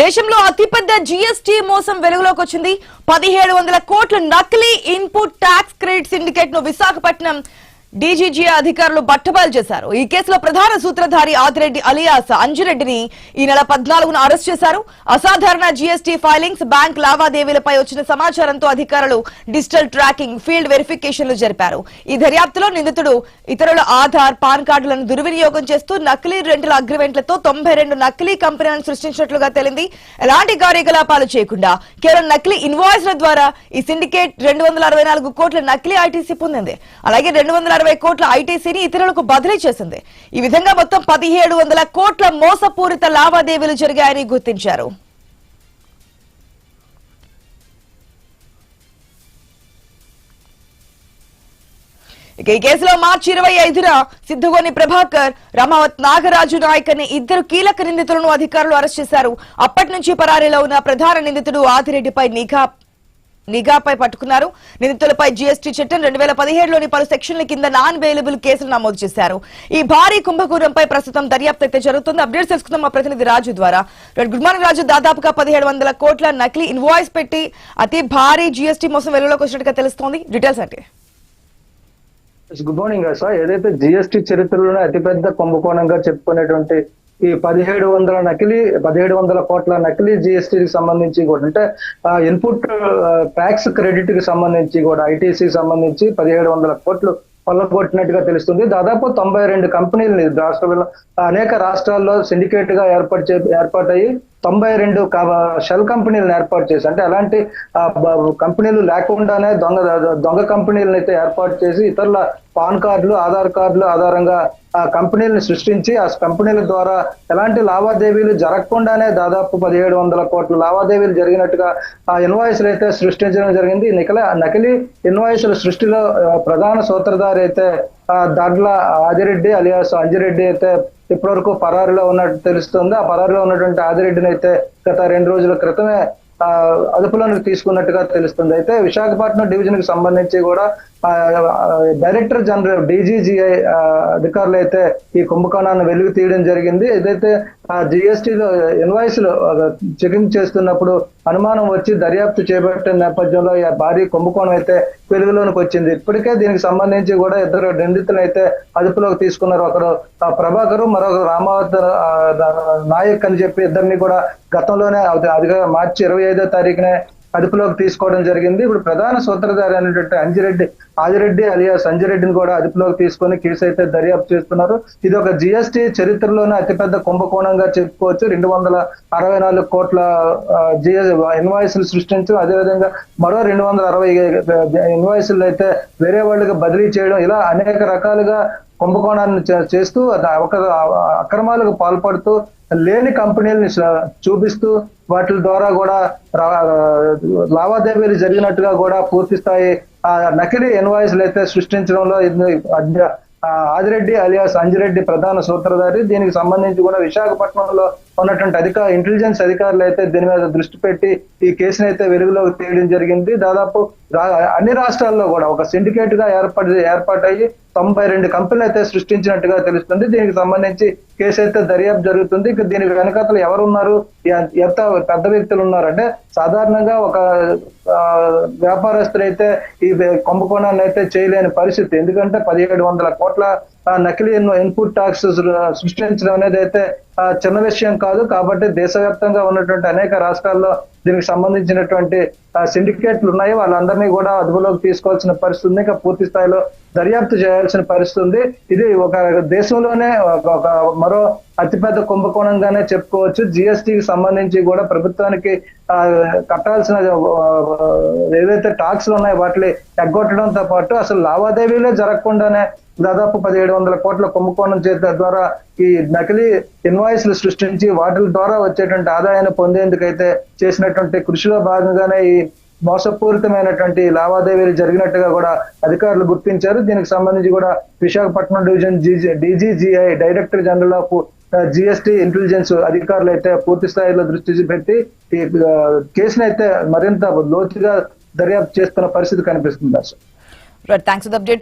దేశంలో అతిపెద్ద జీఎస్టీ మోసం వెలుగులోకి వచ్చింది. 1700 కోట్ల నకిలీ ఇన్పుట్ ట్యాక్స్ క్రెడిట్ సిండికేట్ ను విశాఖపట్నం డీజీజీ అధికారులు బట్టబయలు చేశారు. ఈ కేసులో ప్రధాన సూత్రధారి ఆదిరెడ్డి అలియాస్ అంజిరెడ్డిని ఈ నెల 14న అరెస్ట్ చేశారు. అసాధారణ జీఎస్టీ ఫైలింగ్స్, బ్యాంక్ లావాదేవీలపై వచ్చిన సమాచారంతో అధికారులు డిజిటల్ ట్రాకింగ్, ఫీల్డ్ వెరిఫికేషన్లు జరిపారు. ఈ దర్యాప్తులో నిందితుడు ఇతరుల ఆధార్, పాన్ కార్డులను దుర్వినియోగం చేస్తూ నకిలీ రెంటల్ అగ్రిమెంట్లతో 92 నకిలీ కంపెనీలను సృష్టించినట్లుగా తేలింది. ఎలాంటి కార్యకలాపాలు చేయకుండా కేవలం నకిలీ ఇన్వాయిస్ల ద్వారా ఈ సిండికేట్ 264 కోట్ల నకిలీ ఐటీసీ పొందింది. అలాగే 260 కోట్ల ఐటీసీని ఇతరులకు బదిలీ చేసింది. ఈ విధంగా మొత్తం 1700 కోట్ల మోసపూరిత లావాదేవీలు జరిగాయని గుర్తించారు. ఇక ఈ కేసులో మార్చి 25న సిద్ధగోని ప్రభాకర్, రమావత్ నాగరాజు నాయక్ అనే ఇద్దరు కీలక నిందితులను అధికారులు అరెస్ట్ చేశారు. అప్పటి నుంచి పరారీలో ఉన్న ప్రధాన నిందితుడు ఆదిరెడ్డిపై నిఘాపై పట్టుకున్నారు. నిందితులపై జీఎస్టీ చట్టం 2017లోని పలు సెక్షన్ల కింద నాన్ బెయిలబుల్ కేసులు నమోదు చేశారు. ఈ భారీ కుంభకోణంపై ప్రస్తుతం దర్యాప్తు అయితే జరుగుతుంది. అప్డేట్స్ తెలుసుకుందాం మా ప్రతినిధి రాజు ద్వారా. గుడ్ మార్నింగ్ రాజు. దాదాపుగా 1700 కోట్ల నకిలీ ఇన్వాయిస్ పెట్టి అతి భారీ జీఎస్టీ మోసం వెలుగులోకి వచ్చినట్టుగా తెలుస్తోంది. డీటెయిల్స్ అంటే గుడ్ మార్నింగ్ సార్. ఏదైతే జీఎస్టీ చరిత్రలోనే అతిపెద్ద కుంభకోణంగా చెప్పుకునేటువంటి ఈ 1700 కోట్ల నకిలీ జీఎస్టీకి సంబంధించి కూడా, అంటే ఇన్పుట్ ట్యాక్స్ క్రెడిట్ కి సంబంధించి కూడా ఐటీసీకి సంబంధించి 1700 కోట్లు కొల్లగొట్టినట్టుగా తెలుస్తుంది. దాదాపు 92 కంపెనీలు రాష్ట్రంలో అనేక రాష్ట్రాల్లో సిండికేట్ గా ఏర్పాటయ్యి 92 షెల్ కంపెనీలను ఏర్పాటు చేసి, అంటే అలాంటి కంపెనీలు లేకుండానే దొంగ కంపెనీలను అయితే ఏర్పాటు చేసి ఇతరుల పాన్ కార్డులు, ఆధార్ కార్డులు ఆధారంగా ఆ కంపెనీలను సృష్టించి ఆ కంపెనీల ద్వారా ఎలాంటి లావాదేవీలు జరగకుండానే దాదాపు 1700 కోట్ల లావాదేవీలు జరిగినట్టుగా ఆ ఇన్వాయిస్లు అయితే సృష్టించడం జరిగింది. నకిలీ ఇన్వాయిస్ల సృష్టిలో ప్రధాన సూత్రధారి అయితే దాంట్ల ఆదిరెడ్డి అలియాస్ అంజిరెడ్డి అయితే ఇప్పటివరకు పరారీలో ఉన్నట్టు తెలుస్తుంది. ఆ పరారీలో ఉన్నటువంటి ఆదిరెడ్డిని అయితే గత 2 రోజుల క్రితమే అదుపులోకి తీసుకున్నట్టుగా తెలుస్తుంది. అయితే విశాఖపట్నం డివిజన్ కి సంబంధించి కూడా డైరెక్టర్ జనరల్ డీజీజీఐ అధికారులు అయితే ఈ కుంభకోణాన్ని వెలుగు తీయడం జరిగింది. ఏదైతే జిఎస్టీలో ఇన్వాయిస్లు చెకింగ్ చేస్తున్నప్పుడు అనుమానం వచ్చి దర్యాప్తు చేపట్టిన నేపథ్యంలో ఈ భారీ కుంభకోణం అయితే వెలుగులోనికి వచ్చింది. ఇప్పటికే దీనికి సంబంధించి కూడా ఇద్దరు నిందితులు అయితే అదుపులోకి తీసుకున్నారు. ఒకరు ప్రభాకర్, మరొక రామావత్ నాయక్ అని చెప్పి ఇద్దరిని కూడా గతంలోనే మార్చి 25వ తారీఖునే అదుపులోకి తీసుకోవడం జరిగింది. ఇప్పుడు ప్రధాన సూత్రధారి అయినటువంటి ఆదిరెడ్డి అలియాస్ అంజిరెడ్డిని కూడా అదుపులోకి తీసుకొని కేసు అయితే దర్యాప్తు చేస్తున్నారు. ఇది ఒక జిఎస్టీ చరిత్రలోనే అతిపెద్ద కుంభకోణంగా చెప్పుకోవచ్చు. 264 కోట్ల ఇన్వాయిస్లు సృష్టించడం, అదేవిధంగా మరో 260 ఇన్వాయిస్లు అయితే వేరే వాళ్ళకి బదిలీ చేయడం, ఇలా అనేక రకాలుగా కుంభకోణాన్ని చేస్తూ అక్రమాలకు పాల్పడుతూ లేని కంపెనీలని చూపిస్తూ వాటి ద్వారా కూడా లావాదేవీలు జరిగినట్టుగా కూడా పూర్తి స్థాయి నకిలీ ఇన్వాయిస్లు అయితే సృష్టించడంలో ఆదిరెడ్డి అలియాస్ అంజిరెడ్డి ప్రధాన సూత్రధారి. దీనికి సంబంధించి కూడా విశాఖపట్నంలో ఉన్నటువంటి ఇంటెలిజెన్స్ అధికారులు అయితే దీని మీద దృష్టి పెట్టి ఈ కేసును అయితే వెలుగులోకి తీయడం జరిగింది. దాదాపు అన్ని రాష్ట్రాల్లో కూడా ఒక సిండికేట్ గా ఏర్పాటయ్యి 92 కంపెనీలు అయితే సృష్టించినట్టుగా తెలుస్తుంది. దీనికి సంబంధించి కేసు అయితే దర్యాప్తు జరుగుతుంది. ఇక దీని వెనకాతలు ఎవరున్నారు, ఎంత పెద్ద వ్యక్తులు ఉన్నారంటే సాధారణంగా ఒక వ్యాపారస్తులు అయితే ఈ కుంభకోణాన్ని అయితే చేయలేని పరిస్థితి. ఎందుకంటే 1700 కోట్ల నకిలీ ఇన్పుట్ ట్యాక్స్ సృష్టించడం అనేది అయితే చిన్న విషయం కాదు. కాబట్టి దేశవ్యాప్తంగా ఉన్నటువంటి అనేక రాష్ట్రాల్లో దీనికి సంబంధించినటువంటి సిండికేట్లు ఉన్నాయి. వాళ్ళందరినీ కూడా అదుపులోకి తీసుకోవాల్సిన పరిస్థితి ఉంది. ఇంకా పూర్తి స్థాయిలో దర్యాప్తు చేయాల్సిన పరిస్థితి ఉంది. ఇది ఒక దేశంలోనే ఒక మరో అతిపెద్ద కుంభకోణంగానే చెప్పుకోవచ్చు. జిఎస్టీకి సంబంధించి కూడా ప్రభుత్వానికి కట్టాల్సిన ఏదైతే ట్యాక్స్లు ఉన్నాయో వాటిని ఎగ్గొట్టడంతో పాటు అసలు లావాదేవీలే జరగకుండానే దాదాపు 1700 కోట్ల కుంభకోణం ద్వారా ఈ నకిలీ ఇన్వాయిస్లు సృష్టించి వాటి ద్వారా వచ్చేటువంటి ఆదాయాన్ని పొందేందుకైతే చేసినటువంటి కృషిలో భాగంగానే ఈ మోసపూరితమైనటువంటి లావాదేవీలు జరిగినట్టుగా కూడా అధికారులు గుర్తించారు. దీనికి సంబంధించి కూడా Visakhapatnam division DGGI director general of GST intelligence అధికారులు అయితే పూర్తి స్థాయిలో దృష్టి పెట్టి ఈ కేసును అయితే మరింత లోతుగా దర్యాప్తు చేస్తున్న పరిస్థితి కనిపిస్తుంది. Thanks for the update.